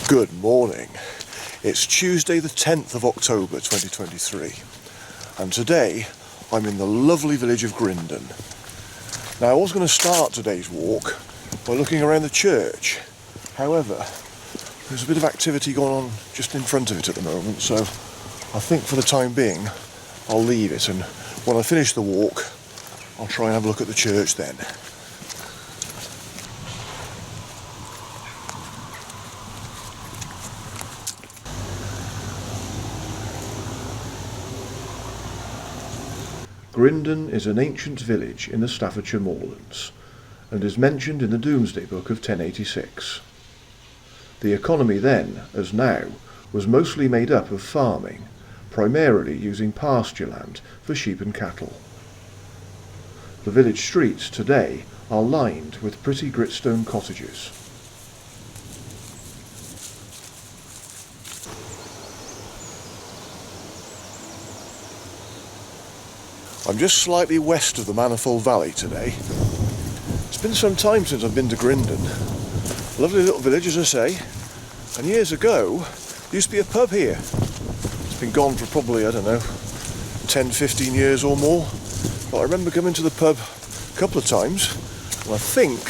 Good morning. It's Tuesday the 10th of October 2023 and today I'm in the lovely village of Grindon. Now I was going to start today's walk by looking around the church, however there's a bit of activity going on just in front of it at the moment, so I think for the time being I'll leave it, and when I finish the walk I'll try and have a look at the church then. Grindon is an ancient village in the Staffordshire moorlands and is mentioned in the Domesday Book of 1086. The economy then, as now, was mostly made up of farming, primarily using pasture land for sheep and cattle. The village streets today are lined with pretty gritstone cottages. I'm just slightly west of the Manifold Valley today. It's been some time since I've been to Grindon. Lovely little village, as I say. And years ago, there used to be a pub here. It's been gone for probably, I don't know, 10, 15 years or more. But I remember coming to the pub a couple of times, and I think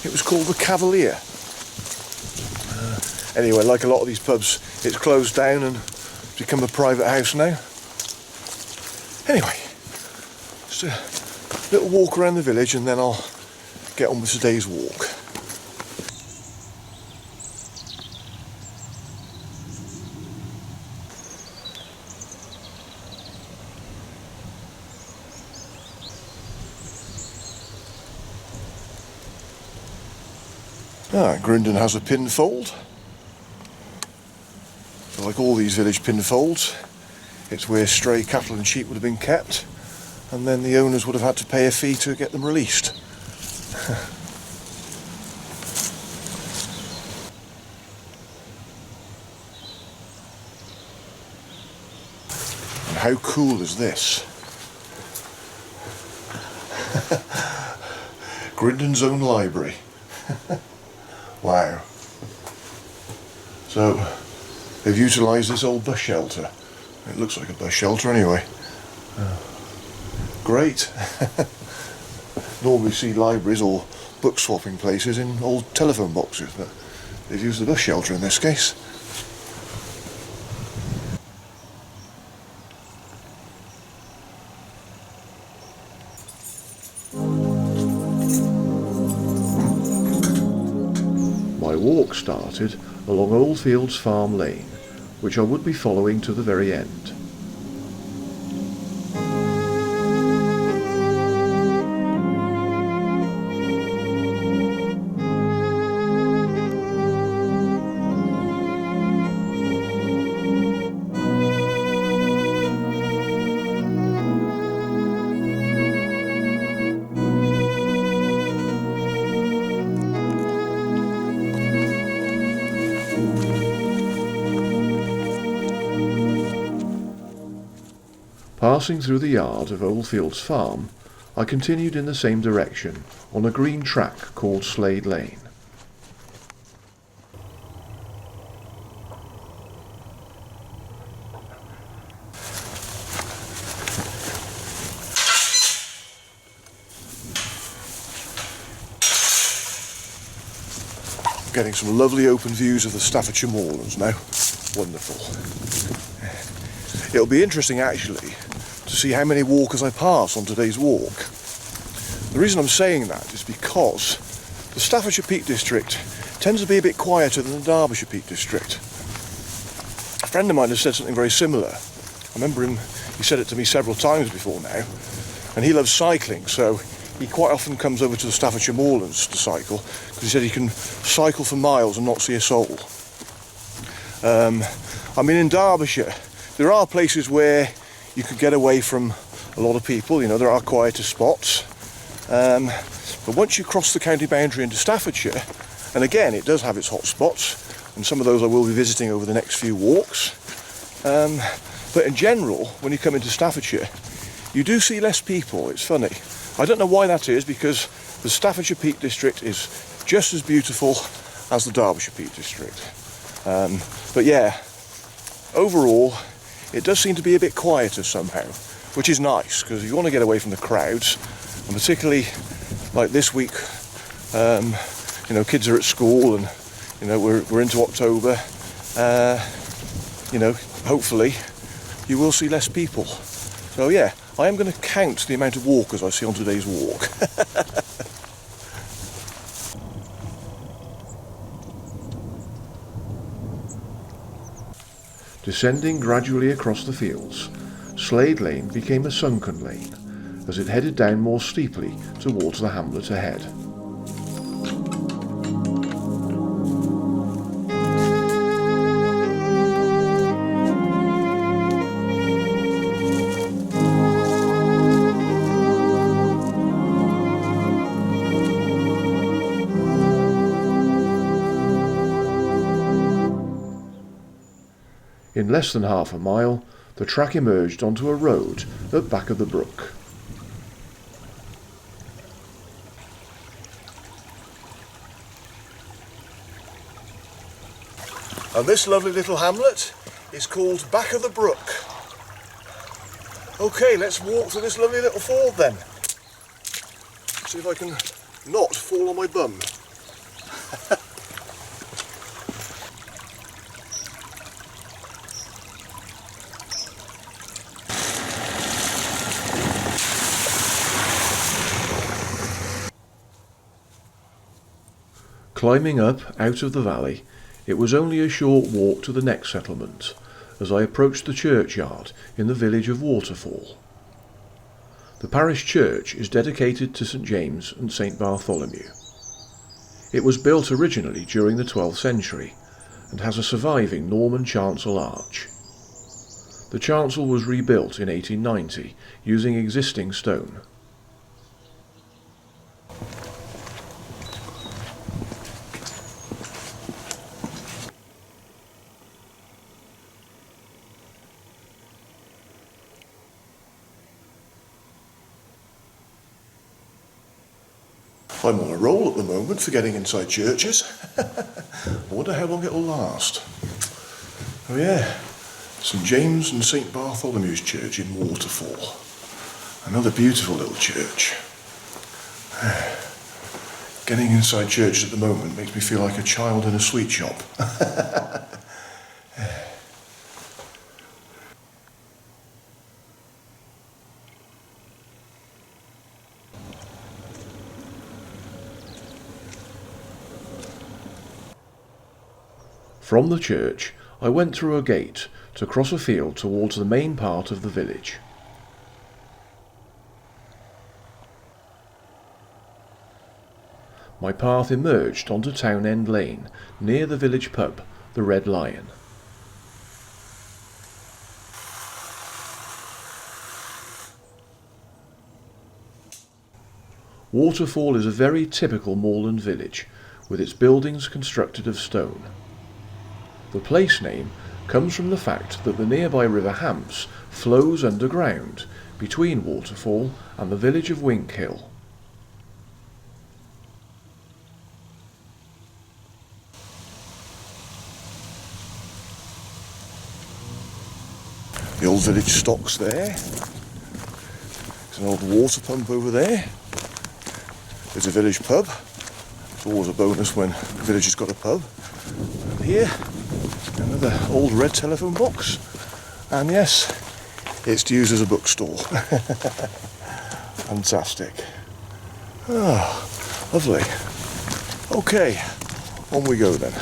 it was called the Cavalier. Anyway, like a lot of these pubs, it's closed down and become a private house now. Anyway. Just a little walk around the village and then I'll get on with today's walk. Grindon has a pinfold. Like all these village pinfolds, it's where stray cattle and sheep would have been kept, and then the owners would have had to pay a fee to get them released. And how cool is this? Grindon's own library. Wow. So, they've utilised this old bus shelter. It looks like a bus shelter anyway. Great. Normally see libraries or book swapping places in old telephone boxes, but they've used the bus shelter in this case. My walk started along Oldfields Farm Lane, which I would be following to the very end. Passing through the yard of Oldfields Farm, I continued in the same direction on a green track called Slade Lane. Getting some lovely open views of the Staffordshire moorlands now. Wonderful. It'll be interesting actually to see how many walkers I pass on today's walk. The reason I'm saying that is because the Staffordshire Peak District tends to be a bit quieter than the Derbyshire Peak District. A friend of mine has said something very similar. I remember him, he said it to me several times before now, and he loves cycling, so he quite often comes over to the Staffordshire moorlands to cycle, because he said he can cycle for miles and not see a soul. I mean, in Derbyshire, there are places where you could get away from a lot of people, you know, there are quieter spots. But once you cross the county boundary into Staffordshire, and again, it does have its hot spots, and some of those I will be visiting over the next few walks. But in general, when you come into Staffordshire, you do see less people. It's funny. I don't know why that is, because the Staffordshire Peak District is just as beautiful as the Derbyshire Peak District. But yeah, overall it does seem to be a bit quieter somehow, which is nice, because if you want to get away from the crowds, and particularly like this week, you know, kids are at school and, you know, we're into October, you know, hopefully you will see less people. So yeah, I am going to count the amount of walkers I see on today's walk. Descending gradually across the fields, Slade Lane became a sunken lane as it headed down more steeply towards the hamlet ahead. In less than half a mile, the track emerged onto a road at back of the brook. And this lovely little hamlet is called Back of the Brook. Okay, let's walk to this lovely little ford then. See if I can not fall on my bum. Climbing up out of the valley, it was only a short walk to the next settlement, as I approached the churchyard in the village of Waterfall. The parish church is dedicated to St James and St Bartholomew. It was built originally during the 12th century and has a surviving Norman chancel arch. The chancel was rebuilt in 1890 using existing stone. I'm on a roll at the moment for getting inside churches. I wonder how long it'll last. Oh yeah, St James and St Bartholomew's Church in Waterfall. Another beautiful little church. Getting inside churches at the moment makes me feel like a child in a sweet shop. From the church, I went through a gate to cross a field towards the main part of the village. My path emerged onto Town End Lane, near the village pub, the Red Lion. Waterfall is a very typical moorland village, with its buildings constructed of stone. The place name comes from the fact that the nearby river Hamps flows underground between Waterfall and the village of Winkhill. The old village stocks there. There's an old water pump over there. There's a village pub. It's always a bonus when the village has got a pub. And here, another old red telephone box. And yes, it's used as a bookstore. Fantastic. Ah, lovely. Okay, on we go then.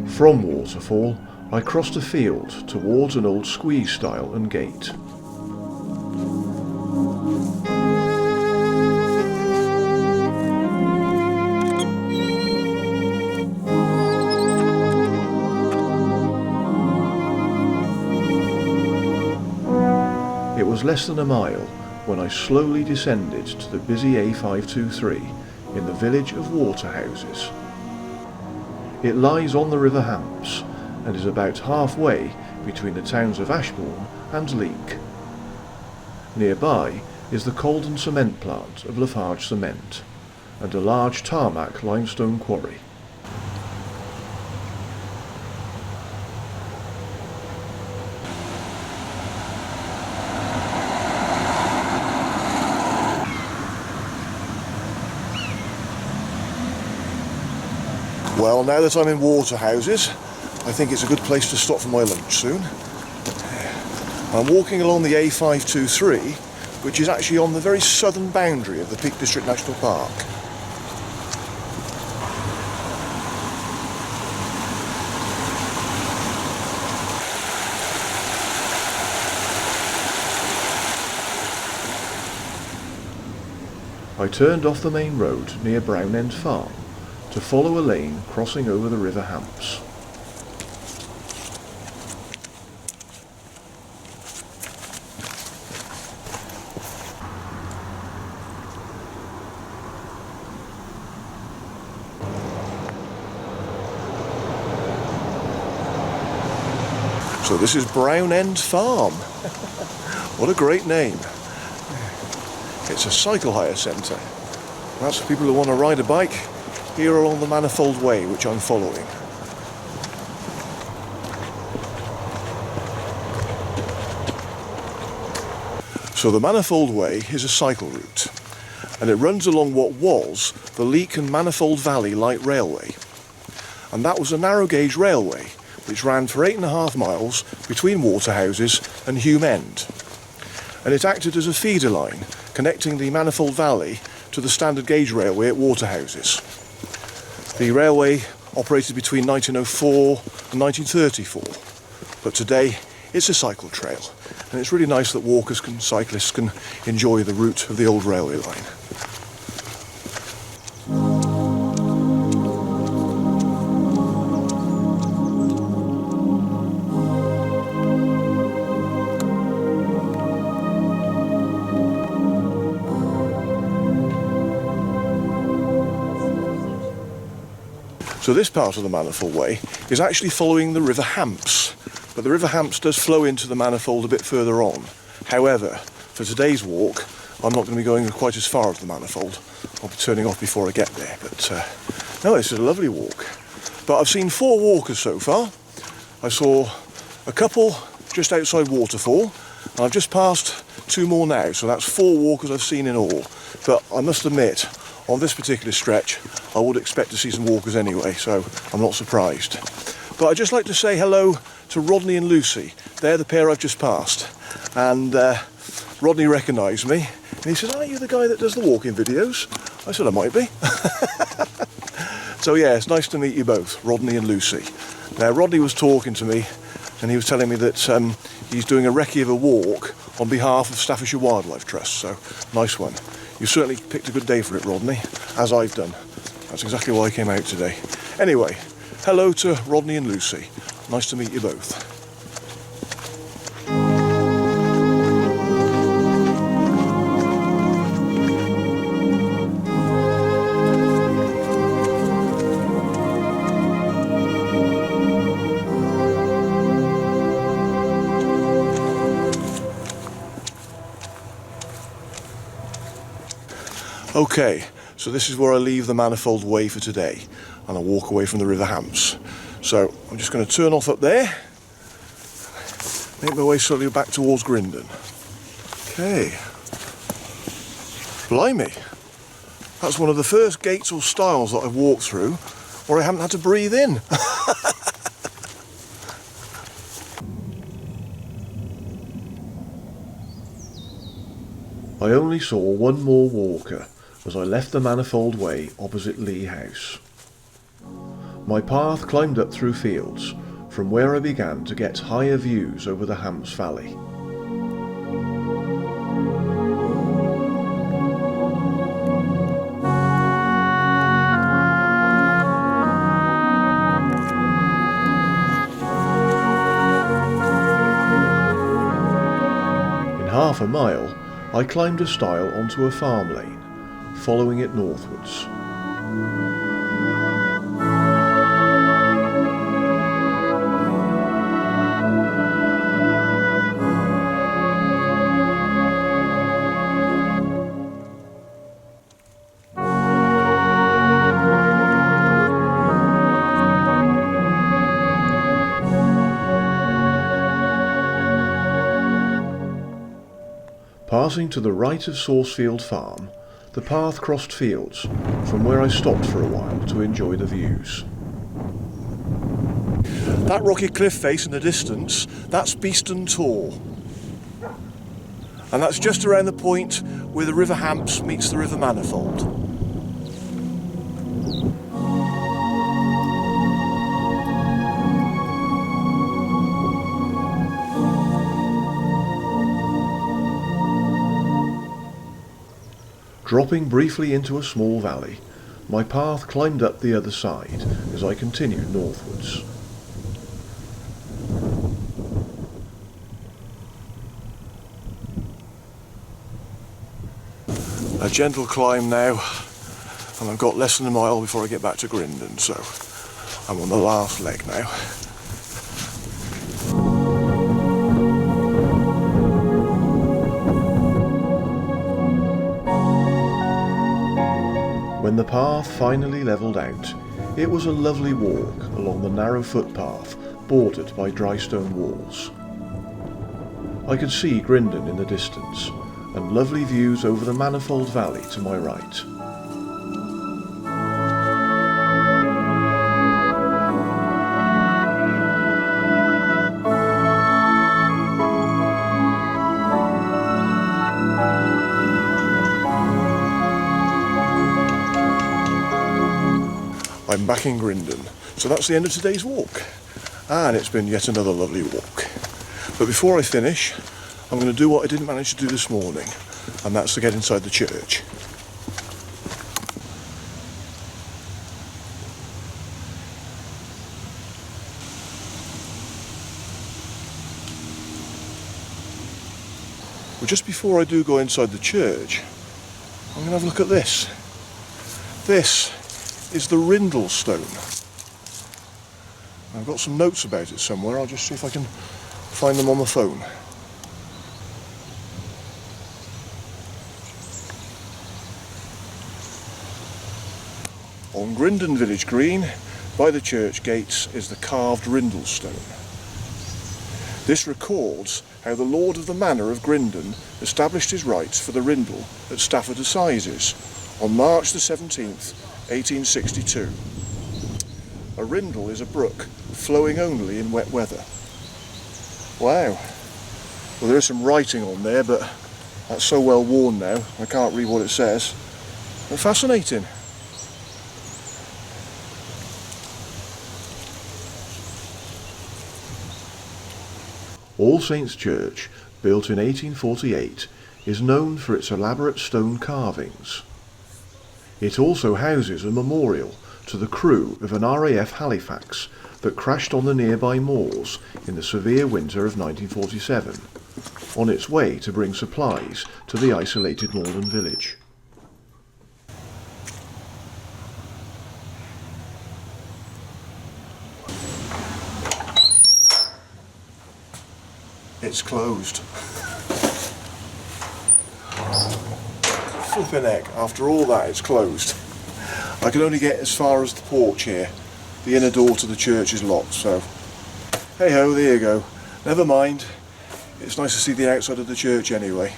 From Waterfall, I crossed a field towards an old squeeze stile and gate. It was less than a mile when I slowly descended to the busy A523 in the village of Waterhouses. It lies on the river Hamps and is about halfway between the towns of Ashbourne and Leek. Nearby is the Coldon cement plant of Lafarge Cement and a large tarmac limestone quarry. Well, now that I'm in Waterhouses, I think it's a good place to stop for my lunch soon. I'm walking along the A523, which is actually on the very southern boundary of the Peak District National Park. I turned off the main road near Brownend Farm to follow a lane crossing over the River Hamps. So this is Brownend Farm. What a great name. It's a cycle hire centre. That's for people who want to ride a bike here along the Manifold Way, which I'm following. So the Manifold Way is a cycle route, and it runs along what was the Leek and Manifold Valley Light Railway. And that was a narrow gauge railway which ran for 8.5 miles between Waterhouses and Hume End. And it acted as a feeder line connecting the Manifold Valley to the standard gauge railway at Waterhouses. The railway operated between 1904 and 1934, but today it's a cycle trail, and it's really nice that cyclists can enjoy the route of the old railway line. So this part of the Manifold Way is actually following the River Hamps, but the River Hamps does flow into the Manifold a bit further on. However, for today's walk, I'm not going to be going quite as far as the Manifold. I'll be turning off before I get there, but no, this is a lovely walk. But I've seen 4 walkers so far. I saw a couple just outside Waterfall, and I've just passed 2 more now, so that's 4 walkers I've seen in all. But I must admit, on this particular stretch, I would expect to see some walkers anyway, so I'm not surprised. But I'd just like to say hello to Rodney and Lucy. They're the pair I've just passed. And Rodney recognised me, and he said, "Aren't you the guy that does the walking videos?" I said, "I might be." So yeah, it's nice to meet you both, Rodney and Lucy. Now, Rodney was talking to me, and he was telling me that he's doing a recce of a walk on behalf of Staffordshire Wildlife Trust, so nice one. You certainly picked a good day for it, Rodney, as I've done. That's exactly why I came out today. Anyway, hello to Rodney and Lucy. Nice to meet you both. Okay, so this is where I leave the Manifold Way for today, and I walk away from the River Hamps. So I'm just going to turn off up there, make my way slowly back towards Grindon. Okay. Blimey, that's one of the first gates or stiles that I've walked through where I haven't had to breathe in. I only saw one more walker as I left the Manifold Way opposite Lee House. My path climbed up through fields, from where I began to get higher views over the Hamps Valley. In half a mile, I climbed a stile onto a farm lane, following it northwards. Passing to the right of Saucefield Farm, the path crossed fields, from where I stopped for a while to enjoy the views. That rocky cliff face in the distance, that's Beeston Tor. And that's just around the point where the River Hamps meets the River Manifold. Dropping briefly into a small valley, my path climbed up the other side as I continued northwards. A gentle climb now, and I've got less than a mile before I get back to Grindon, so I'm on the last leg now. When the path finally levelled out, it was a lovely walk along the narrow footpath bordered by dry stone walls. I could see Grindon in the distance, and lovely views over the Manifold Valley to my right. I'm back in Grindon, so that's the end of today's walk, and it's been yet another lovely walk. But before I finish, I'm going to do what I didn't manage to do this morning, and that's to get inside the church. Well, just before I do go inside the church, I'm going to have a look at this. This is the Rindle stone. I've got some notes about it somewhere. I'll just see if I can find them on the phone. On Grindon village green, by the church gates, is the carved Rindle stone. This records how the Lord of the Manor of Grindon established his rights for the Rindle at Staffordshire Assizes on March the 17th, 1862. A rindle is a brook flowing only in wet weather. Wow. Well, there is some writing on there, but that's so well worn now I can't read what it says. But fascinating. All Saints Church, built in 1848, is known for its elaborate stone carvings. It also houses a memorial to the crew of an RAF Halifax that crashed on the nearby moors in the severe winter of 1947, on its way to bring supplies to the isolated northern village. It's closed. Flippin' heck, after all that it's closed. I can only get as far as the porch here. The inner door to the church is locked, so hey ho, there you go. Never mind. It's nice to see the outside of the church anyway.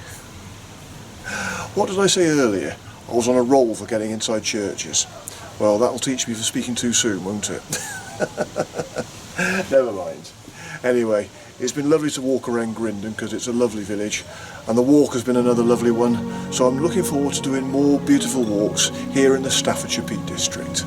What did I say earlier? I was on a roll for getting inside churches. Well, that'll teach me for speaking too soon, won't it? Never mind. Anyway, it's been lovely to walk around Grindon because it's a lovely village, and the walk has been another lovely one, so I'm looking forward to doing more beautiful walks here in the Staffordshire Peak District.